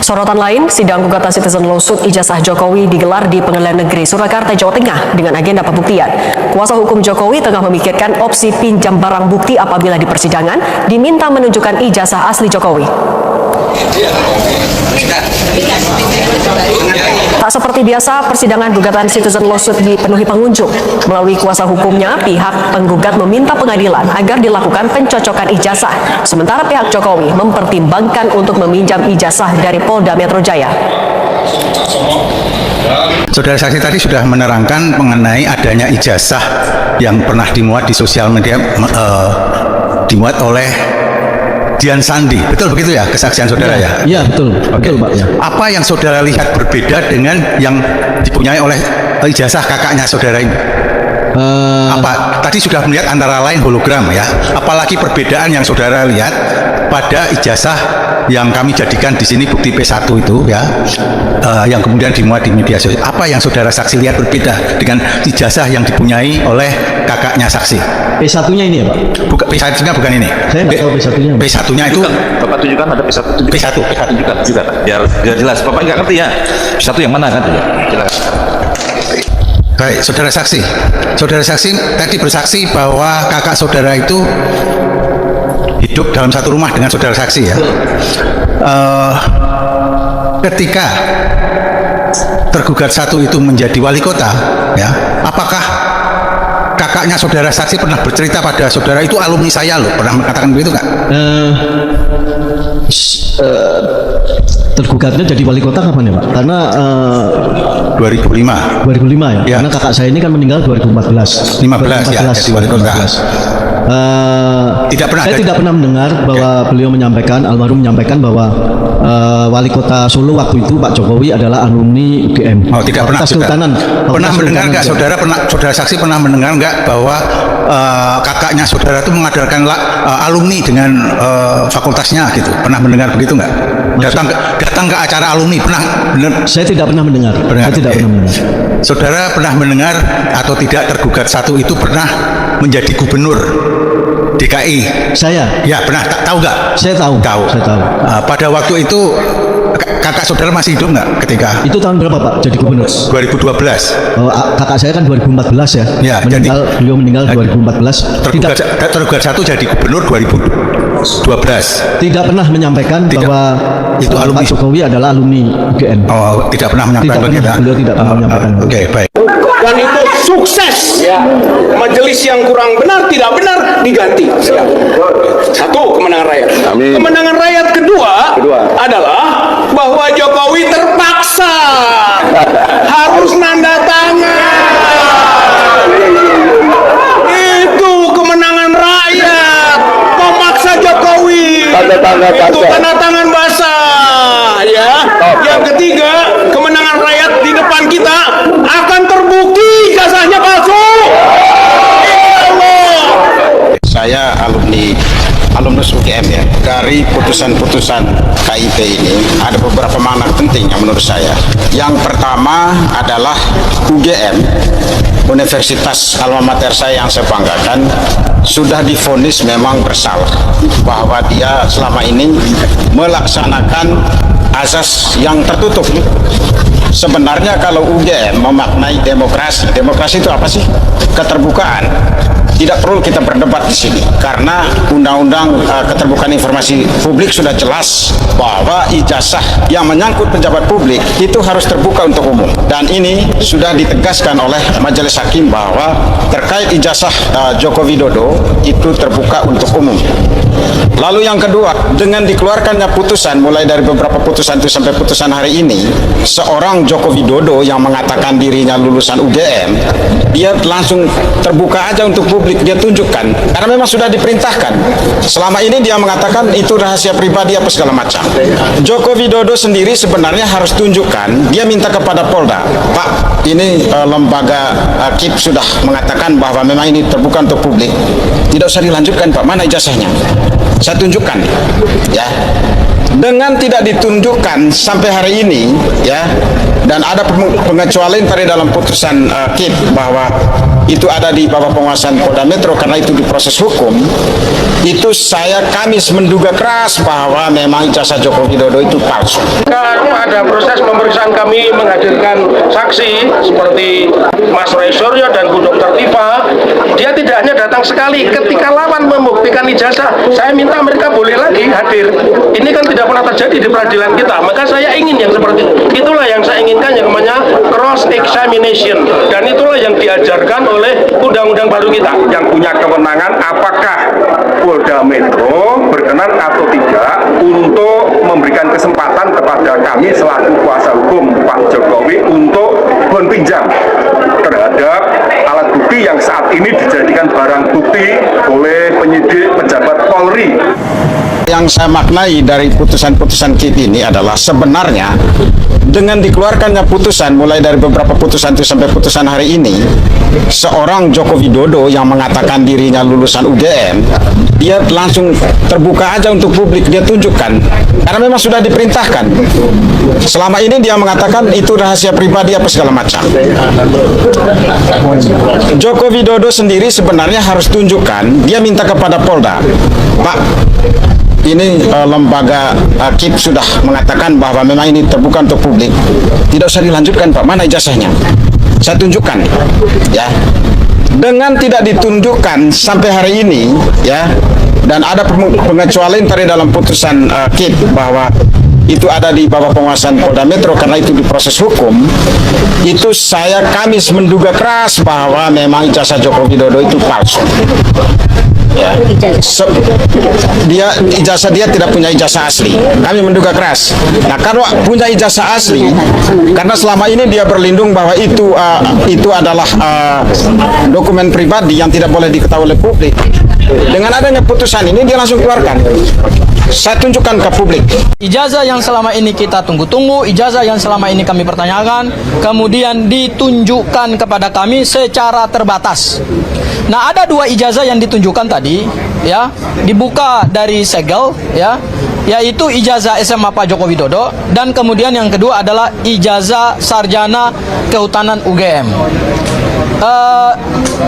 Sorotan lain, sidang gugatan Citizen Lawsuit ijazah Jokowi digelar di Pengadilan Negeri Surakarta, Jawa Tengah dengan agenda pembuktian. Kuasa hukum Jokowi tengah memikirkan opsi pinjam barang bukti apabila di persidangan diminta menunjukkan ijazah asli Jokowi. Tak seperti biasa, persidangan gugatan Citizen Lawsuit dipenuhi pengunjung. Melalui kuasa hukumnya, pihak penggugat meminta pengadilan agar dilakukan pencocokan ijazah, sementara pihak Jokowi mempertimbangkan untuk meminjam ijazah dari Polda Metro Jaya. Saudara saksi tadi sudah menerangkan mengenai adanya ijazah yang pernah dimuat di sosial media, dimuat oleh Dian Sandi, betul begitu ya kesaksian saudara ya? Iya betul, betul Pak. Ya. Apa yang saudara lihat berbeda dengan yang dipunyai oleh ijazah kakaknya saudara ini? Apa tadi sudah melihat antara lain hologram ya? Apalagi perbedaan yang saudara lihat pada ijazah yang kami jadikan di sini bukti P1 itu ya, yang kemudian dimuat di media sosial. Apa yang saudara saksi lihat berbeda dengan ijazah yang dipunyai oleh kakaknya saksi? P1-nya ini ya Pak? P1-nya bukan ini. Saya nggak tahu P1-nya. P1-nya itu Bapak tunjukkan ada P1. P1 tunjukkan juga biar jelas. Bapak nggak ngerti ya P1 yang mana kan? Silakan. Baik, saudara saksi tadi bersaksi bahwa kakak saudara itu hidup dalam satu rumah dengan saudara saksi ya. Ketika tergugat satu itu menjadi wali kota, ya, apakah kakaknya saudara saksi pernah bercerita pada saudara itu alumni saya loh, pernah mengatakan begitu nggak? Tergugatnya jadi wali kota kapan ya Pak? Karena 2005 ya? Ya. Karena kakak saya ini kan meninggal 2014 ya, jadi wali kota. Saya tidak pernah mendengar bahwa beliau menyampaikan, almarhum menyampaikan bahwa wali kota Solo waktu itu Pak Jokowi adalah alumni UGM. Oh, tidak pernah. Pernah mendengar nggak saudara saksi pernah mendengar nggak bahwa kakaknya saudara itu mengadakan alumni dengan fakultasnya gitu? Pernah mendengar begitu nggak? Datang ke acara alumni pernah? Saya tidak pernah mendengar. Saya tidak pernah mendengar. Saudara pernah mendengar atau tidak tergugat satu itu pernah menjadi gubernur DKI? Saya? Ya pernah. Tahu nggak? Saya tahu. Saya tahu. Pada waktu itu kakak saudara masih hidup nggak ketika? Itu tahun berapa Pak jadi gubernur? 2012. Kakak saya kan 2014 ya. Ya, beliau meninggal 2014. Tergugat satu jadi gubernur 2012. Tidak pernah menyampaikan bahwa itu alumni Pak Jokowi adalah alumni UGM. Oh, tidak pernah menyampaikan. Beliau tidak pernah menyampaikan. Oke, baik. Dan itu sukses. Majelis yang kurang benar, tidak benar diganti. Satu, kemenangan rakyat. Amin. Kemenangan rakyat kedua adalah bahwa Jokowi terpaksa harus nanda tangan. Itu kemenangan rakyat, memaksa Jokowi. Itu tanda tangan basah, ya. Yang ketiga, kemenangan rakyat di depan kita akan terbukti ijazahnya palsu. Saya alumnus UGM ya. Dari putusan-putusan KIP ini ada beberapa makna penting yang menurut saya. Yang pertama adalah UGM, Universitas alma mater saya yang saya banggakan, sudah divonis memang bersalah bahwa dia selama ini melaksanakan azas yang tertutup. Sebenarnya kalau UGM memaknai demokrasi itu apa sih? Keterbukaan. Tidak perlu kita berdebat di sini karena Undang-Undang Keterbukaan Informasi Publik sudah jelas bahwa ijazah yang menyangkut pejabat publik itu harus terbuka untuk umum, dan ini sudah ditegaskan oleh Majelis Hakim bahwa terkait ijazah Joko Widodo itu terbuka untuk umum. Lalu yang kedua, dengan dikeluarkannya putusan mulai dari beberapa putusan itu sampai putusan hari ini, seorang Joko Widodo yang mengatakan dirinya lulusan UGM, dia langsung terbuka aja untuk publik, dia tunjukkan karena memang sudah diperintahkan. Selama ini dia mengatakan itu rahasia pribadi apa segala macam. Joko Widodo sendiri sebenarnya harus tunjukkan, dia minta kepada Polda, Pak, ini lembaga KIP sudah mengatakan bahwa memang ini terbuka untuk publik, tidak usah dilanjutkan Pak, mana ijazahnya, saya tunjukkan ya. Dengan tidak ditunjukkan sampai hari ini ya, dan ada pengecualian pada dalam putusan KIP bahwa itu ada di bawah penguasaan Polda Metro karena itu diproses hukum, itu kami menduga keras bahwa memang ijazah Joko Widodo itu palsu. Pada proses pemeriksaan kami menghadirkan saksi seperti Mas Roy Suryo dan Bu Dr. Tifa. Dia tidak hanya datang sekali, ketika lawan membuktikan ijazah, saya minta mereka boleh lagi hadir. Ini kan tidak pernah terjadi di peradilan kita, maka saya ingin yang seperti itu. Itulah yang saya inginkan, yang namanya cross examination, dan itulah yang diajarkan oleh undang-undang baru kita. Yang punya kewenangan apakah Polda Metro berkenan atau tidak untuk memberikan kesempatan kepada kami selaku kuasa hukum Pak Jokowi untuk pinjam terhadap alat bukti yang saat ini dijadikan barang bukti oleh penyidik pejabat Polri. Yang saya maknai dari putusan-putusan KIP ini adalah sebenarnya dengan dikeluarkannya putusan, mulai dari beberapa putusan itu sampai putusan hari ini, seorang Joko Widodo yang mengatakan dirinya lulusan UGM, dia langsung terbuka aja untuk publik, dia tunjukkan, karena memang sudah diperintahkan. Selama ini dia mengatakan itu rahasia pribadi apa segala macam. Joko Widodo sendiri sebenarnya harus tunjukkan, dia minta kepada Polda, Pak, ini lembaga KIP sudah mengatakan bahwa memang ini terbuka untuk publik, tidak usah dilanjutkan Pak, mana ijazahnya, saya tunjukkan ya. Dengan tidak ditunjukkan sampai hari ini ya, dan ada pengecualian tadi dalam putusan KIP bahwa itu ada di bawah penguasaan Polda Metro karena itu diproses hukum, itu kami menduga keras bahwa memang ijazah Joko Widodo itu palsu. Ya. Ijazah dia tidak punya ijazah asli. Kami menduga keras. Nah, kalau punya ijazah asli, karena selama ini dia berlindung bahwa itu adalah dokumen pribadi yang tidak boleh diketahui oleh publik. Dengan adanya putusan ini dia langsung keluarkan. Saya tunjukkan ke publik. Ijazah yang selama ini kita tunggu-tunggu, ijazah yang selama ini kami pertanyakan, kemudian ditunjukkan kepada kami secara terbatas. Nah, ada 2 ijazah yang ditunjukkan tadi, ya, dibuka dari segel, ya, yaitu ijazah SMA Pak Joko Widodo, dan kemudian yang kedua adalah ijazah sarjana kehutanan UGM.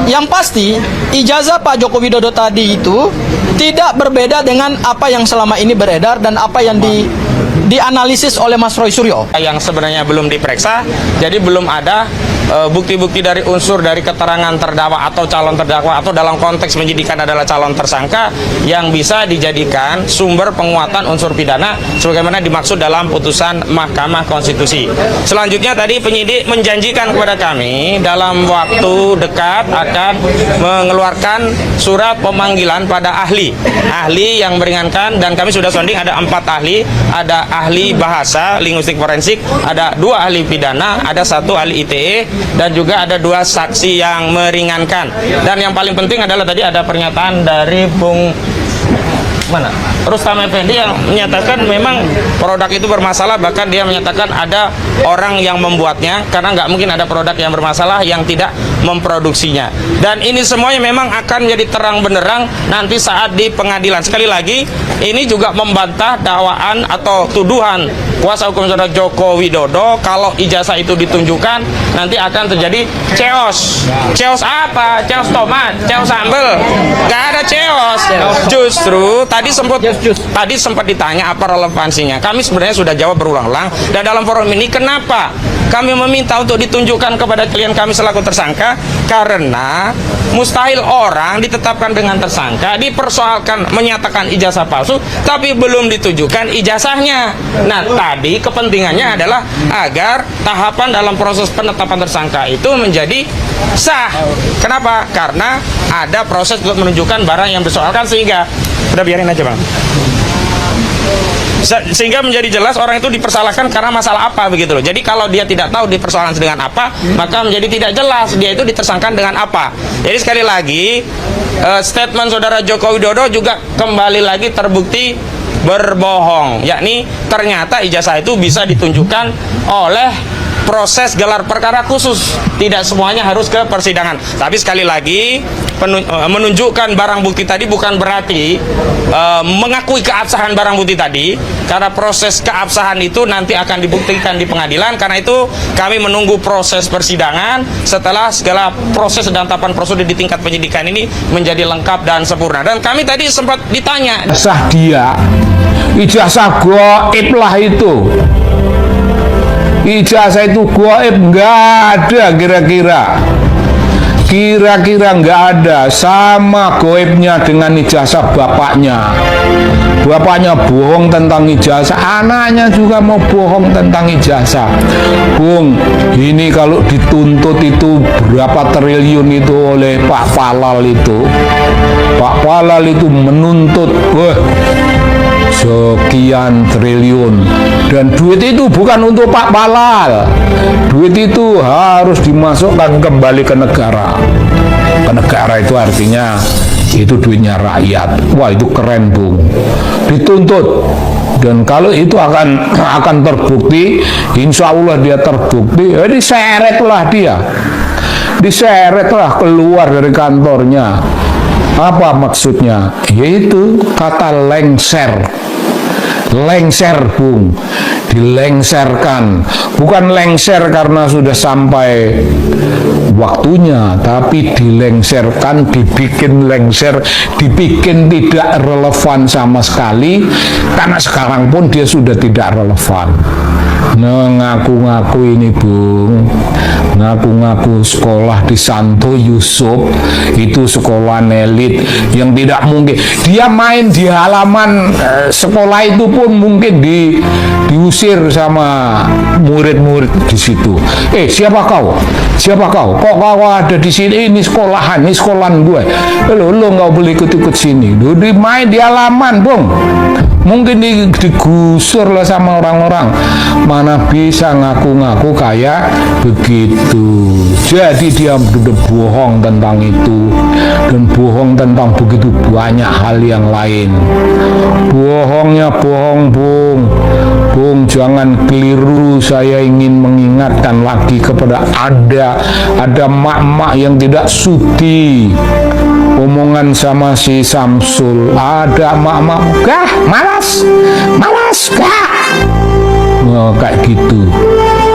Yang pasti ijazah Pak Joko Widodo tadi itu tidak berbeda dengan apa yang selama ini beredar dan apa yang dianalisis oleh Mas Roy Suryo. Yang sebenarnya belum diperiksa, jadi belum ada bukti-bukti dari unsur dari keterangan terdakwa atau calon terdakwa, atau dalam konteks penyidikan adalah calon tersangka yang bisa dijadikan sumber penguatan unsur pidana sebagaimana dimaksud dalam putusan Mahkamah Konstitusi. Selanjutnya tadi penyidik menjanjikan kepada kami dalam waktu dekat akan mengeluarkan surat pemanggilan pada ahli yang meringankan, dan kami sudah sonding ada 4 ahli, ada ahli bahasa linguistik forensik, ada 2 ahli pidana, ada 1 ahli ITE, dan juga ada 2 saksi yang meringankan. Dan yang paling penting adalah tadi ada pernyataan dari Bung Rustam Effendi yang menyatakan memang produk itu bermasalah, bahkan dia menyatakan ada orang yang membuatnya, karena nggak mungkin ada produk yang bermasalah yang tidak memproduksinya. Dan ini semuanya memang akan menjadi terang benderang nanti saat di pengadilan. Sekali lagi, ini juga membantah dakwaan atau tuduhan kuasa hukum saudara Joko Widodo kalau ijazah itu ditunjukkan nanti akan terjadi chaos. Chaos apa? Chaos tomat, chaos sambal. Nggak ada chaos. Justru tadi sempat ditanya apa relevansinya. Kami sebenarnya sudah jawab berulang-ulang, dan dalam forum ini kenapa kami meminta untuk ditunjukkan kepada klien kami selaku tersangka, karena mustahil orang ditetapkan dengan tersangka dipersoalkan menyatakan ijazah palsu tapi belum ditunjukkan ijazahnya. Nah, tadi kepentingannya adalah agar tahapan dalam proses penetapan tersangka itu menjadi sah. Kenapa? Karena ada proses untuk menunjukkan barang yang dipersoalkan, sehingga udah biarin aja Bang, sehingga menjadi jelas orang itu dipersalahkan karena masalah apa, begitu loh. Jadi kalau dia tidak tahu dipersoalkan dengan apa, maka menjadi tidak jelas dia itu ditersangkakan dengan apa. Jadi sekali lagi statement saudara Joko Widodo juga kembali lagi terbukti berbohong, yakni ternyata ijazah itu bisa ditunjukkan oleh proses gelar perkara khusus. Tidak semuanya harus ke persidangan. Tapi sekali lagi menunjukkan barang bukti tadi bukan berarti mengakui keabsahan barang bukti tadi, karena proses keabsahan itu nanti akan dibuktikan di pengadilan. Karena itu kami menunggu proses persidangan setelah segala proses dan tahapan prosedur di tingkat penyidikan ini menjadi lengkap dan sempurna. Dan kami tadi sempat ditanya, Sah dia, ijazah goib lah itu. Ijazah itu goib, nggak ada kira-kira nggak ada. Sama goibnya dengan ijazah bapaknya. Bapaknya bohong tentang ijazah, anaknya juga mau bohong tentang ijazah. Bung, ini kalau dituntut itu berapa triliun itu oleh Pak Falal itu. Pak Falal itu menuntut sekian triliun, dan duit itu bukan untuk Pak Falal. Duit itu harus dimasukkan kembali ke negara. Ke negara itu artinya itu duitnya rakyat. Wah, itu keren, Bung. Dituntut, dan kalau itu akan terbukti, insya Allah dia terbukti, ya diseretlah keluar dari kantornya. Apa maksudnya? Yaitu kata lengser, Bung, dilengserkan. Bukan lengser karena sudah sampai waktunya, tapi dilengserkan, dibikin lengser, dibikin tidak relevan sama sekali, karena sekarang pun dia sudah tidak relevan. Ngaku-ngaku ini, Bung, ngaku-ngaku sekolah di Santo Yusuf, itu sekolah elit yang tidak mungkin. Dia main di halaman sekolah itu pun mungkin diusir sama murid-murid di situ. Siapa kau? Kok kau ada di sini? Ini sekolahan gue. Lo nggak boleh ikut-ikut sini. Lo main di halaman, Bung. Mungkin digusur lah sama orang-orang. Mana bisa ngaku-ngaku kayak begitu. Jadi dia udah bohong tentang itu, dan bohong tentang begitu banyak hal yang lain. Bohongnya bohong, Bung. Bung, jangan keliru. Saya ingin mengingatkan lagi kepada ada mak-mak yang tidak sudi omongan sama si Samsul. Ada mak-mak, malas, kayak gitu.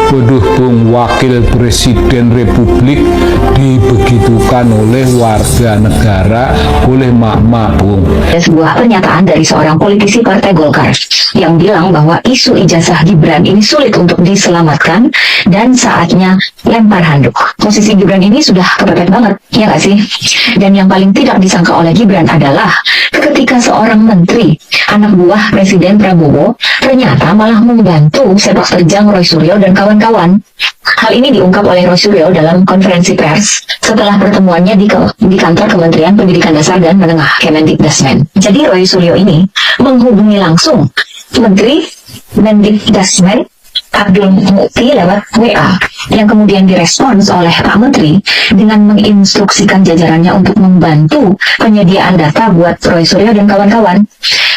Waduh, Bung, wakil presiden republik dibegitukan oleh warga negara, oleh mak-mak, Bung. Ada sebuah pernyataan dari seorang politisi Partai Golkar yang bilang bahwa isu ijazah Gibran ini sulit untuk diselamatkan dan saatnya lempar handuk. Posisi Gibran ini sudah kepepet banget, ya nggak sih? Dan yang paling tidak disangka oleh Gibran adalah ketika seorang menteri, anak buah Presiden Prabowo, ternyata malah membantu sepak terjang Roy Suryo dan kawan-kawan. Hal ini diungkap oleh Roy Suryo dalam konferensi pers setelah pertemuannya di kantor Kementerian Pendidikan Dasar dan Menengah Kemendikdasmen. Jadi Roy Suryo ini menghubungi langsung Menteri Mendikdasmen Abdul Mukti lewat WA, yang kemudian direspons oleh Pak Menteri dengan menginstruksikan jajarannya untuk membantu penyediaan data buat Roy Suryo dan kawan-kawan.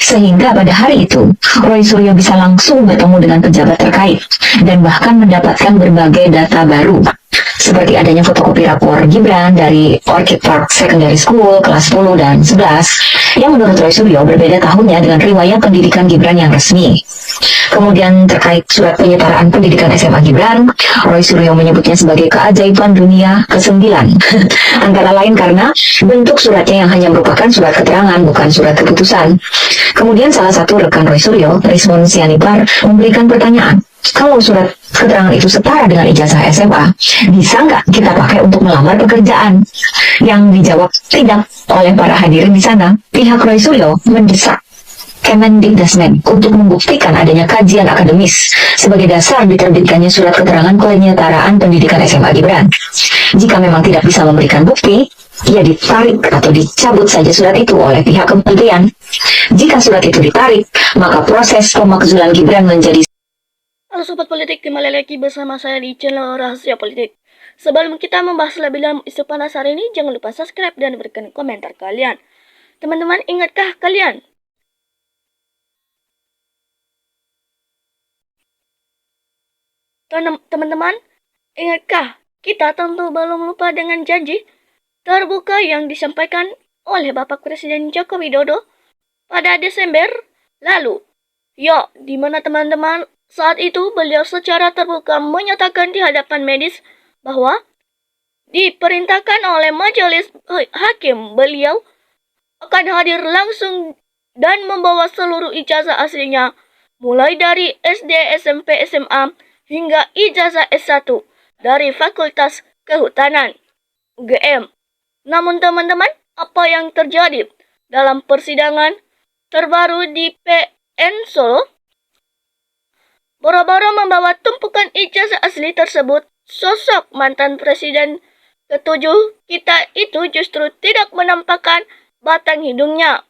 Sehingga pada hari itu, Roy Suryo bisa langsung bertemu dengan pejabat terkait dan bahkan mendapatkan berbagai data baru, seperti adanya fotokopi rapor Gibran dari Orchid Park Secondary School kelas 10 dan 11 yang menurut Roy Suryo berbeda tahunnya dengan riwayat pendidikan Gibran yang resmi. Kemudian terkait surat penyetaraan pendidikan SMA Gibran, Roy Suryo menyebutnya sebagai keajaiban dunia ke-9. Antara lain karena bentuk suratnya yang hanya merupakan surat keterangan, bukan surat keputusan. Kemudian salah satu rekan Roy Suryo, Rismon Sianipar, memberikan pertanyaan, kalau surat keterangan itu setara dengan ijazah SMA, bisa nggak kita pakai untuk melamar pekerjaan? Yang dijawab tidak oleh para hadirin di sana. Pihak Roy Suryo mendesak Kemendikdasmen untuk membuktikan adanya kajian akademis sebagai dasar diterbitkannya surat keterangan penyetaraan pendidikan SMA Gibran. Jika memang tidak bisa memberikan bukti, ya ditarik atau dicabut saja surat itu oleh pihak kementerian. Jika surat itu ditarik, maka proses pemakzulan Gibran menjadi... Halo Sobat Politik, kembali lagi bersama saya di channel Rahasia Politik. Sebelum kita membahas lebih dalam isu panas hari ini, jangan lupa subscribe dan berikan komentar kalian. Teman-teman, ingatkah kalian? Teman-teman, ingatkah kita tentu belum lupa dengan janji terbuka yang disampaikan oleh Bapak Presiden Joko Widodo pada Desember lalu. Ya, di mana teman-teman saat itu beliau secara terbuka menyatakan di hadapan medis bahwa diperintahkan oleh majelis hakim beliau akan hadir langsung dan membawa seluruh ijazah aslinya mulai dari SD, SMP, SMA hingga ijazah S1 dari Fakultas Kehutanan UGM. Namun teman-teman, apa yang terjadi dalam persidangan terbaru di PN Solo? Boro-boro membawa tumpukan ijazah asli tersebut, sosok mantan presiden ketujuh kita itu justru tidak menampakkan batang hidungnya.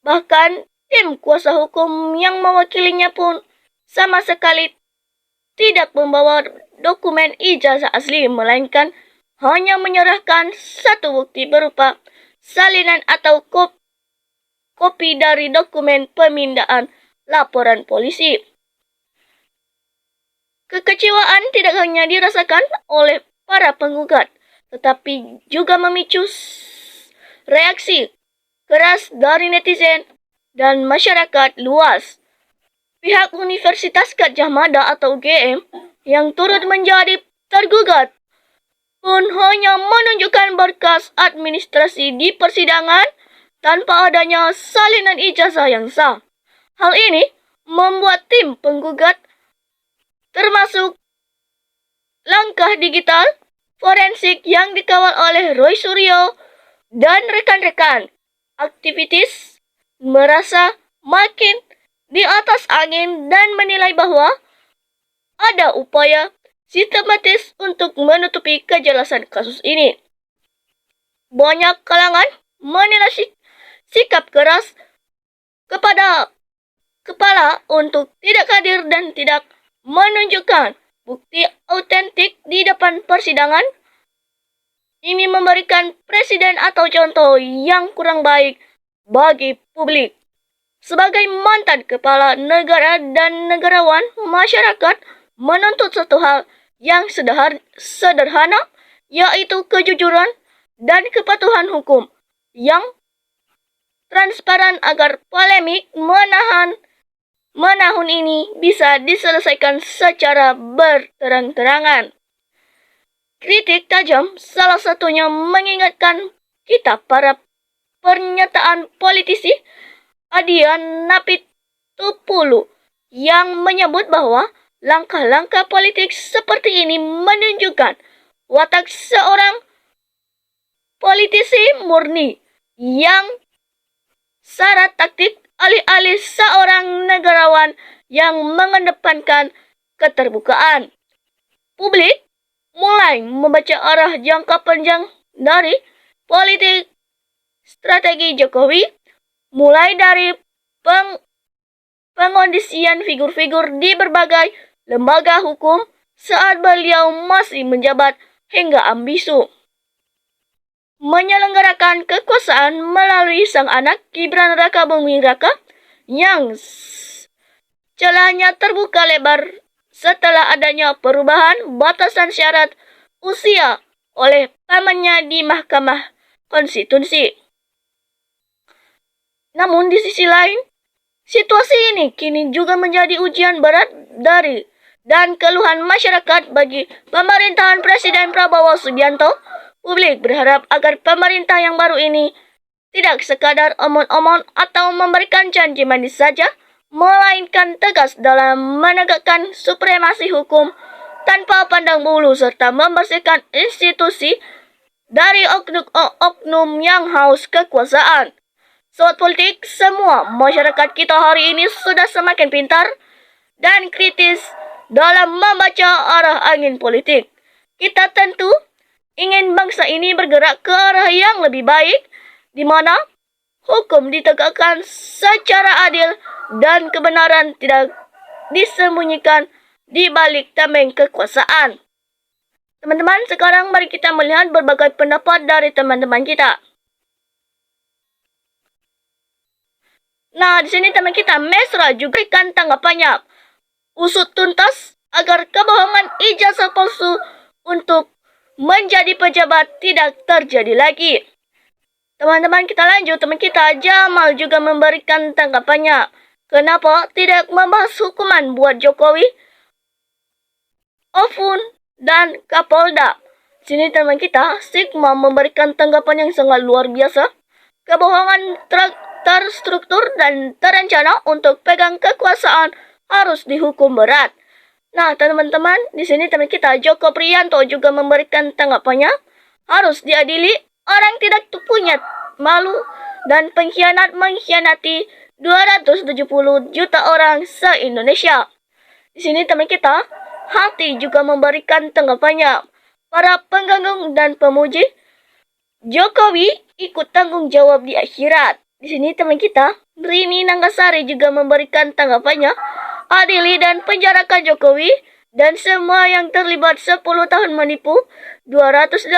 Bahkan tim kuasa hukum yang mewakilinya pun sama sekali tidak membawa dokumen ijazah asli, melainkan hanya menyerahkan satu bukti berupa salinan atau kopi dari dokumen pemindahan laporan polisi. Kekecewaan tidak hanya dirasakan oleh para penggugat, tetapi juga memicu reaksi keras dari netizen dan masyarakat luas. Pihak Universitas Gadjah Mada atau UGM yang turut menjadi tergugat pun hanya menunjukkan berkas administrasi di persidangan tanpa adanya salinan ijazah yang sah. Hal ini membuat tim penggugat termasuk langkah digital forensik yang dikawal oleh Roy Suryo dan rekan-rekan aktivitis merasa makin di atas angin dan menilai bahwa ada upaya sistematis untuk menutupi kejelasan kasus ini. Banyak kalangan menilai sikap keras kepada kepala untuk tidak hadir dan tidak menunjukkan bukti autentik di depan persidangan ini memberikan presiden atau contoh yang kurang baik bagi publik. Sebagai mantan kepala negara dan negarawan, masyarakat menuntut satu hal yang sederhana, yaitu kejujuran dan kepatuhan hukum yang transparan agar polemik menahun ini bisa diselesaikan secara berterang-terangan. Kritik tajam salah satunya mengingatkan kita para pernyataan politisi Adian Napitupulu yang menyebut bahwa langkah-langkah politik seperti ini menunjukkan watak seorang politisi murni yang syarat taktik alih-alih seorang negarawan yang mengedepankan keterbukaan. Publik mulai membaca arah jangka panjang dari politik strategi Jokowi, mulai dari pengondisian figur-figur di berbagai lembaga hukum saat beliau masih menjabat hingga ambisu menyelenggarakan kekuasaan melalui sang anak Gibran Rakabuming Raka yang celahnya terbuka lebar setelah adanya perubahan batasan syarat usia oleh pamannya di Mahkamah Konstitusi. Namun di sisi lain, situasi ini kini juga menjadi ujian berat dan keluhan masyarakat bagi pemerintahan Presiden Prabowo Subianto. Publik berharap agar pemerintah yang baru ini tidak sekadar omong-omong atau memberikan janji manis saja, melainkan tegas dalam menegakkan supremasi hukum tanpa pandang bulu serta membersihkan institusi dari oknum yang haus kekuasaan. Soal politik, semua masyarakat kita hari ini sudah semakin pintar dan kritis dalam membaca arah angin politik. Kita tentu ingin bangsa ini bergerak ke arah yang lebih baik, di mana hukum ditegakkan secara adil dan kebenaran tidak disembunyikan di balik tameng kekuasaan. Teman-teman, sekarang mari kita melihat berbagai pendapat dari teman-teman kita. Nah, di sini teman kita Mesra juga ikan tanggapannya. Usut tuntas agar kebohongan ijazah palsu untuk menjadi pejabat tidak terjadi lagi. Teman-teman kita lanjut, teman kita Jamal juga memberikan tanggapannya. Kenapa tidak membahas hukuman buat Jokowi, Ofun, dan Kapolda? Sini teman kita Sigma memberikan tanggapan yang sangat luar biasa. Kebohongan terstruktur dan terencana untuk pegang kekuasaan harus dihukum berat. Nah, teman-teman, di sini teman kita Joko Priyanto juga memberikan tanggapannya. Harus diadili, orang tidak punya malu dan pengkhianat mengkhianati 270 juta orang se-Indonesia. Di sini teman kita Hati juga memberikan tanggapannya. Para pengganggu dan pemuji Jokowi ikut tanggung jawab di akhirat. Di sini teman kita Rini Nanggasari juga memberikan tanggapannya. Adili dan penjarakan Jokowi dan semua yang terlibat 10 tahun menipu 280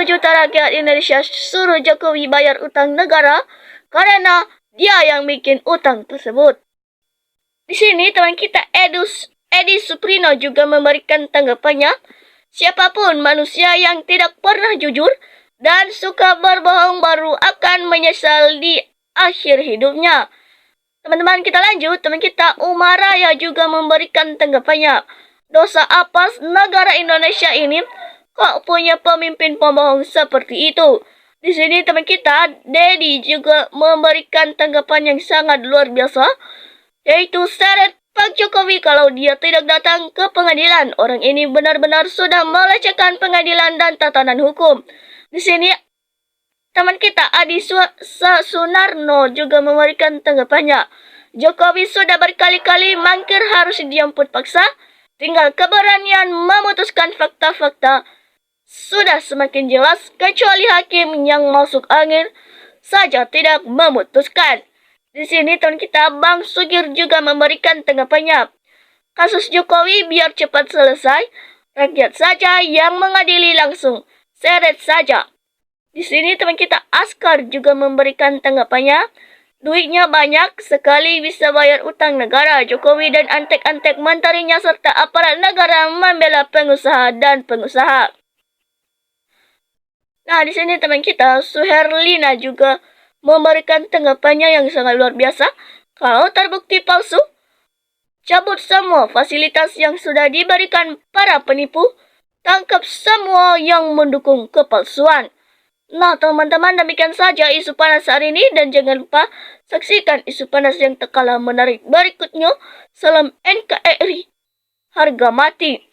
juta rakyat Indonesia, suruh Jokowi bayar utang negara karena dia yang bikin utang tersebut. Di sini teman kita Edi Suprino juga memberikan tanggapannya. Siapapun manusia yang tidak pernah jujur dan suka berbohong baru akan menyesal di akhir hidupnya. Teman-teman kita lanjut, teman kita Umar Raya juga memberikan tanggapannya. Dosa apa negara Indonesia ini kok punya pemimpin pembohong seperti itu? Di sini teman kita Dedi juga memberikan tanggapan yang sangat luar biasa, yaitu seret Pak Jokowi kalau dia tidak datang ke pengadilan. Orang ini benar-benar sudah melecehkan pengadilan dan tatanan hukum. Di sini teman kita Adi Sunarno juga memberikan tanggapannya. Jokowi sudah berkali-kali mangkir harus dijemput paksa. Tinggal keberanian memutuskan fakta-fakta sudah semakin jelas, kecuali hakim yang masuk angin saja tidak memutuskan. Di sini teman kita Bang Sugir juga memberikan tanggapannya. Kasus Jokowi biar cepat selesai, rakyat saja yang mengadili langsung, seret saja. Di sini teman kita Askar juga memberikan tanggapannya. Duitnya banyak sekali bisa bayar utang negara. Jokowi dan antek-antek menterinya serta aparat negara membela pengusaha dan pengusaha. Nah, di sini teman kita Suherlina juga memberikan tanggapannya yang sangat luar biasa. Kalau terbukti palsu, cabut semua fasilitas yang sudah diberikan para penipu, tangkap semua yang mendukung kepalsuan. Nah, teman-teman, demikian saja isu panas hari ini dan jangan lupa saksikan isu panas yang tak kalah menarik berikutnya. Salam NKRI, harga mati.